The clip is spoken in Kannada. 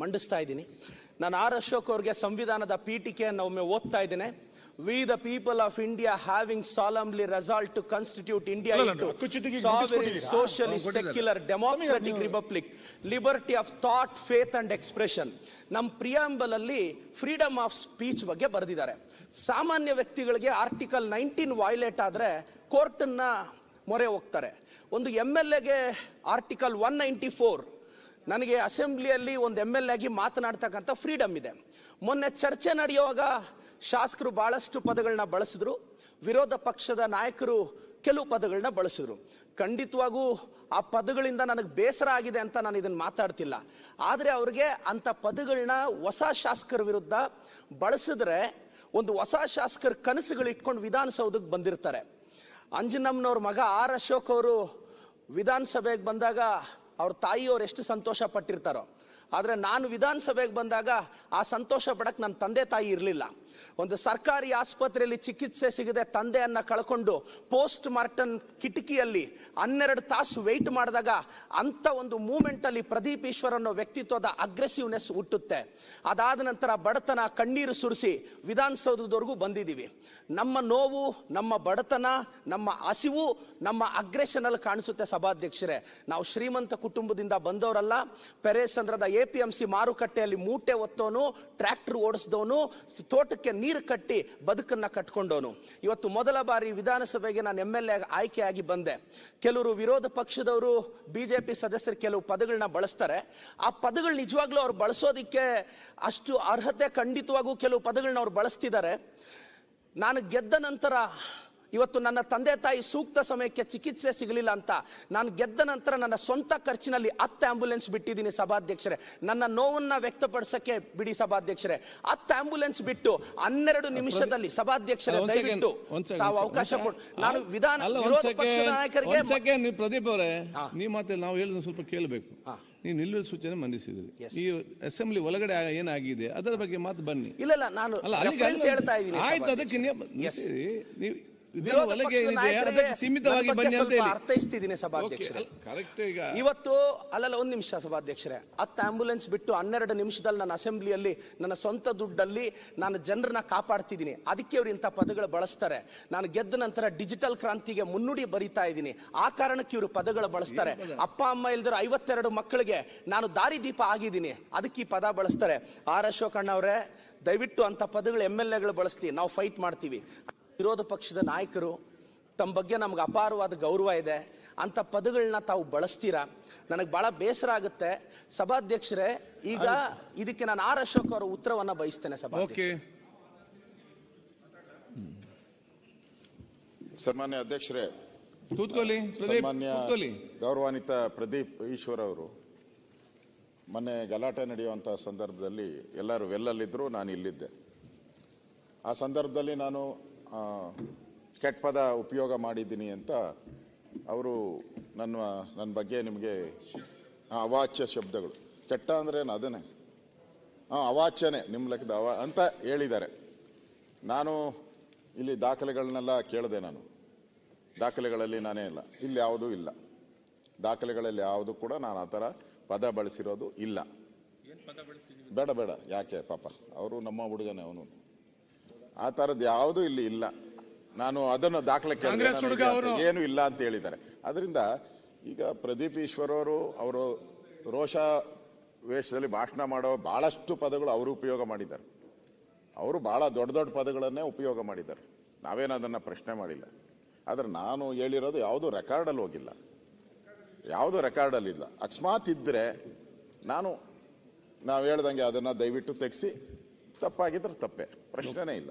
ಮಂಡಿಸ್ತಾ ಇದ್ದೀನಿ. ನಾನು ಆರ್ ಅಶೋಕ್ ಅವ್ರಿಗೆ ಸಂವಿಧಾನದ ಪೀಠಿಕೆಯನ್ನು ಒಮ್ಮೆ ಓದ್ತಾ ಇದ್ದೇನೆ. We the people of India having solemnly resolved to constitute India into sovereign, socialist, secular, democratic republic, liberty of thought, faith and expression. ನಮ್ಮ ಪ್ರಿಯಾಂಬಲ್ ಅಲ್ಲಿ ಫ್ರೀಡಮ್ ಆಫ್ ಸ್ಪೀಚ್ ಬಗ್ಗೆ ಬರೆದಿದ್ದಾರೆ. ಸಾಮಾನ್ಯ ವ್ಯಕ್ತಿಗಳಿಗೆ ಆರ್ಟಿಕಲ್ 19 ವೈಲೇಟ್ ಆದ್ರೆ ಕೋರ್ಟನ್ನ ಮೊರೆ ಹೋಗ್ತಾರೆ. ಒಂದು MLAಗೆ ಆರ್ಟಿಕಲ್ 194 ನನಗೆ ಅಸೆಂಬ್ಲಿಯಲ್ಲಿ ಒಂದು MLA ಆಗಿ ಮಾತನಾಡ್ತಕ್ಕಂಥ ಫ್ರೀಡಮ್ ಇದೆ. ಮೊನ್ನೆ ಚರ್ಚೆ ನಡೆಯುವಾಗ ಶಾಸಕರು ಬಹಳಷ್ಟು ಪದಗಳನ್ನ ಬಳಸಿದ್ರು, ವಿರೋಧ ಪಕ್ಷದ ನಾಯಕರು ಕೆಲವು ಪದಗಳನ್ನ ಬಳಸಿದ್ರು. ಖಂಡಿತವಾಗೂ ಆ ಪದಗಳಿಂದ ನನಗೆ ಬೇಸರ ಆಗಿದೆ ಅಂತ ನಾನು ಇದನ್ನ ಮಾತಾಡ್ತಿಲ್ಲ. ಆದ್ರೆ ಅವ್ರಿಗೆ ಅಂತ ಪದಗಳನ್ನ ಹೊಸ ಶಾಸಕರ ವಿರುದ್ಧ ಬಳಸಿದ್ರೆ ಒಂದು ಹೊಸ ಶಾಸಕರ ಕನಸುಗಳು ಇಟ್ಕೊಂಡು ವಿಧಾನಸೌಧಕ್ಕೆ ಬಂದಿರ್ತಾರೆ. ಅಂಜನಮ್ಮನವ್ರ ಮಗ ಆರ್ ಅಶೋಕ್ ಅವರು ವಿಧಾನಸಭೆಗೆ ಬಂದಾಗ ಅವ್ರ ತಾಯಿಯವ್ರು ಎಷ್ಟು ಸಂತೋಷ ಪಟ್ಟಿರ್ತಾರೋ, ಆದ್ರೆ ನಾನು ವಿಧಾನಸಭೆಗೆ ಬಂದಾಗ ಆ ಸಂತೋಷ ಪಡಕ್ ನನ್ನ ತಂದೆ ತಾಯಿ ಇರಲಿಲ್ಲ. ಒಂದು ಸರ್ಕಾರಿ ಆಸ್ಪತ್ರೆಯಲ್ಲಿ ಚಿಕಿತ್ಸೆ ಸಿಗದೆ ತಂದೆಯನ್ನ ಕಳ್ಕೊಂಡು ಪೋಸ್ಟ್ ಮಾರ್ಟಮ್ ಕಿಟಕಿಯಲ್ಲಿ 12 ತಾಸು ವೆಯ್ಟ್ ಮಾಡಿದಾಗ ಅಂತ ಒಂದು ಮೂಮೆಂಟ್ ಅಲ್ಲಿ ಪ್ರದೀಪ್ ಈಶ್ವರ್ ಅನ್ನೋ ವ್ಯಕ್ತಿತ್ವದ ಅಗ್ರೆಸಿವ್ನೆಸ್ ಹುಟ್ಟುತ್ತೆ. ಅದಾದ ನಂತರ ಬಡತನ ಕಣ್ಣೀರು ಸುರಿಸಿ ವಿಧಾನಸೌಧದವರೆಗೂ ಬಂದಿದ್ದೀವಿ. ನಮ್ಮ ನೋವು, ನಮ್ಮ ಬಡತನ, ನಮ್ಮ ಹಸಿವು, ನಮ್ಮ ಅಗ್ರೆಷನ್ ಅಲ್ಲಿ ಕಾಣಿಸುತ್ತೆ. ಸಭಾಧ್ಯಕ್ಷರೇ, ನಾವು ಶ್ರೀಮಂತ ಕುಟುಂಬದಿಂದ ಬಂದವರಲ್ಲ. ಪೆರೇಸಂದ್ರದ APMC ಮಾರುಕಟ್ಟೆಯಲ್ಲಿ ಮೂಟೆ ಹೊತ್ತವನು, ಟ್ರ್ಯಾಕ್ಟರ್ ಓಡಿಸಿದವನು, ತೋಟಕ್ಕೆ ನೀರು ಕಟ್ಟಿ ಬದುಕನ್ನ ಕಟ್ಕೊಂಡವನು. ಇವತ್ತು ಮೊದಲ ಬಾರಿ ವಿಧಾನಸಭೆಗೆ ನಾನು MLA ಆಯ್ಕೆಯಾಗಿ ಬಂದೆ. ಕೆಲವರು ವಿರೋಧ ಪಕ್ಷದವರು, BJP ಸದಸ್ಯರು ಕೆಲವು ಪದಗಳನ್ನ ಬಳಸ್ತಾರೆ. ಆ ಪದಗಳು ನಿಜವಾಗ್ಲೂ ಅವ್ರು ಬಳಸೋದಿಕ್ಕೆ ಅಷ್ಟು ಅರ್ಹತೆ ಖಂಡಿತವಾಗೂ ಕೆಲವು ಪದಗಳನ್ನ ಅವ್ರು ಬಳಸ್ತಿದ್ದಾರೆ. ನಾನು ಗೆದ್ದ ನಂತರ ಇವತ್ತು ನನ್ನ ತಂದೆ ತಾಯಿ ಸೂಕ್ತ ಸಮಯಕ್ಕೆ ಚಿಕಿತ್ಸೆ ಸಿಗಲಿಲ್ಲ ಅಂತ ನಾನು ಗೆದ್ದ ನಂತರ ನನ್ನ ಸ್ವಂತ ಖರ್ಚಿನಲ್ಲಿ 10 ಆಂಬ್ಯುಲೆನ್ಸ್ ಬಿಟ್ಟಿದ್ದೀನಿ ಸಭಾಧ್ಯಕ್ಷರೇ. ನನ್ನ ನೋವನ್ನ ವ್ಯಕ್ತಪಡಿಸಕ್ಕೆ ಬಿಡಿ ಸಭಾಧ್ಯಕ್ಷರೇ. 10 ಆಂಬ್ಯುಲೆನ್ಸ್ ಬಿಟ್ಟು 12 ನಿಮಿಷದಲ್ಲಿ ಸಭಾಧ್ಯಕ್ಷರೇ ದಯವಿಟ್ಟು ತಾವು ಅವಕಾಶ ಕೊಟ್ಟು ನಾನು ವಿರೋಧ ಪಕ್ಷದ ನಾಯಕರಿಗೆ ಪ್ರದೀಪ್ ಅವರೇ, ನೀವು ಮಾತ್ರ ನಾವು ಹೇಳಿದ ಸ್ವಲ್ಪ ಕೇಳಬೇಕು. ನೀವು ನಿಲ್ಲುವ ಸೂಚನೆ ಮಂಡಿಸಿದ್ರಿ. ಈ ಅಸೆಂಬ್ಲಿ ಒಳಗಡೆ ಏನಾಗಿದೆ ಅದರ ಬಗ್ಗೆ ಮಾತು ಬನ್ನಿ. ಇಲ್ಲ ನಾನು ಹೇಳ್ತಾ ಇದ್ದೀನಿ. ಆಯ್ತು, ಅದಕ್ಕೆ ನೀವು ಸೀಮಿತವಾಗಿ ಬನ್ನಿ ಅಂತ ಅರ್ಥೈಸ್ತಿದ್ದೀನಿ ಸಭಾಧ್ಯಕ್ಷರೇ. ಇವತ್ತು ಒಂದು ನಿಮಿಷ ಸಭಾಧ್ಯಕ್ಷರೇ, 10 ಆಂಬ್ಯುಲೆನ್ಸ್ ಬಿಟ್ಟು 12 ನಿಮಿಷದಲ್ಲಿ ನನ್ನ ಅಸೆಂಬ್ಲಿಯಲ್ಲಿ ನನ್ನ ಸ್ವಂತ ದುಡ್ಡಲ್ಲಿ ನಾನು ಜನರನ್ನ ಕಾಪಾಡ್ತಿದ್ದೀನಿ. ಅದಕ್ಕೆ ಅವ್ರು ಇಂಥ ಪದಗಳು ಬಳಸ್ತಾರೆ. ನಾನು ಗೆದ್ದ ನಂತರ ಡಿಜಿಟಲ್ ಕ್ರಾಂತಿಗೆ ಮುನ್ನುಡಿ ಬರೀತಾ ಇದ್ದೀನಿ. ಆ ಕಾರಣಕ್ಕೆ ಇವರು ಪದಗಳು ಬಳಸ್ತಾರೆ. ಅಪ್ಪ ಅಮ್ಮ ಇಲ್ದಿರೋ 52 ಮಕ್ಕಳಿಗೆ ನಾನು ದಾರಿದೀಪ ಆಗಿದ್ದೀನಿ, ಅದಕ್ಕೆ ಈ ಪದ ಬಳಸ್ತಾರೆ. ಆರ್ ಅಶೋಕ್ ಅಣ್ಣ ಅವರೇ, ದಯವಿಟ್ಟು ಅಂತ ಪದಗಳು MLAಗಳು ಬಳಸ್ಲಿ, ನಾವು ಫೈಟ್ ಮಾಡ್ತೀವಿ. ವಿರೋಧ ಪಕ್ಷದ ನಾಯಕರು, ತಮ್ಮ ಬಗ್ಗೆ ನಮ್ಗೆ ಅಪಾರವಾದ ಗೌರವ ಇದೆ, ಅಂತ ಪದಗಳನ್ನ ತಾವು ಬಳಸ್ತೀರಾ, ನನಗೆ ಬಹಳ ಬೇಸರ ಆಗುತ್ತೆ ಸಭಾಧ್ಯಕ್ಷರೇ. ಈಗ ಇದಕ್ಕೆ ನಾನು ಆರ್ ಅಶೋಕ್ ಅವರ ಉತ್ತರವನ್ನ ಬಯಸ್ತೇನೆ ಸಭಾಧ್ಯಕ್ಷರೇ. ಸನ್ಮಾನ್ಯ ಅಧ್ಯಕ್ಷರೇ, ಸನ್ಮಾನ್ಯ ಗೌರವಾನ್ವಿತ ಪ್ರದೀಪ್ ಈಶ್ವರ್ ಅವರು ಮೊನ್ನೆ ಗಲಾಟೆ ನಡೆಯುವಂತಹ ಸಂದರ್ಭದಲ್ಲಿ ಎಲ್ಲರೂ ವೆಲ್ಲಲ್ಲಿದ್ದರು, ನಾನು ಇಲ್ಲಿದ್ದೆ. ಆ ಸಂದರ್ಭದಲ್ಲಿ ನಾನು ಕೆಟ್ಟ ಪದ ಉಪಯೋಗ ಮಾಡಿದ್ದೀನಿ ಅಂತ ಅವರು ನನ್ನ ಬಗ್ಗೆ ನಿಮಗೆ ಅವಾಚ್ಯ ಶಬ್ದಗಳು, ಕೆಟ್ಟ ಅಂದ್ರೆ ಅದನ್ನೇ ಅವಾಚ್ಯನೇ ನಿಮ್ಮ ಲೆಕ್ಕದ ಅಂತ ಹೇಳಿದ್ದಾರೆ. ನಾನು ಇಲ್ಲಿ ದಾಖಲೆಗಳನ್ನೆಲ್ಲ ಕೇಳಿದೆ. ನಾನು ದಾಖಲೆಗಳಲ್ಲಿ ನಾನೇ ಇಲ್ಲ, ಇಲ್ಲಿ ಯಾವುದೂ ಇಲ್ಲ. ದಾಖಲೆಗಳಲ್ಲಿ ಯಾವುದು ಕೂಡ ನಾನು ಆ ಥರ ಪದ ಬಳಸಿರೋದು ಇಲ್ಲ. ಬೇಡ ಯಾಕೆ ಪಾಪ, ಅವರು ನಮ್ಮ ಹುಡುಗನೇ, ಅವನು ಆ ಥರದ್ದು ಯಾವುದೂ ಇಲ್ಲಿ ಇಲ್ಲ. ನಾನು ಅದನ್ನು ದಾಖಲೆ ಏನು ಇಲ್ಲ ಅಂತ ಹೇಳಿದ್ದಾರೆ. ಅದರಿಂದ ಈಗ ಪ್ರದೀಪ್ ಈಶ್ವರ್ ಅವರು ರೋಷ ವೇಷದಲ್ಲಿ ಭಾಷಣ ಮಾಡೋ ಬಹಳಷ್ಟು ಪದಗಳು ಅವರು ಉಪಯೋಗ ಮಾಡಿದ್ದಾರೆ. ಅವರು ಬಹಳ ದೊಡ್ಡ ಪದಗಳನ್ನೇ ಉಪಯೋಗ ಮಾಡಿದ್ದಾರೆ. ನಾವೇನು ಅದನ್ನು ಪ್ರಶ್ನೆ ಮಾಡಿಲ್ಲ. ಆದರೆ ನಾನು ಹೇಳಿರೋದು ಯಾವುದು ರೆಕಾರ್ಡಲ್ಲಿ ಹೋಗಿಲ್ಲ, ಯಾವುದು ರೆಕಾರ್ಡಲ್ಲಿ ಇಲ್ಲ. ಅಕಸ್ಮಾತ್ ಇದ್ದರೆ ನಾವು ಹೇಳ್ದಂಗೆ ಅದನ್ನು ದಯವಿಟ್ಟು ತೆಗೆಸಿ, ತಪ್ಪಾಗಿದ್ರೆ ತಪ್ಪೇ, ಪ್ರಶ್ನೆನೇ ಇಲ್ಲ.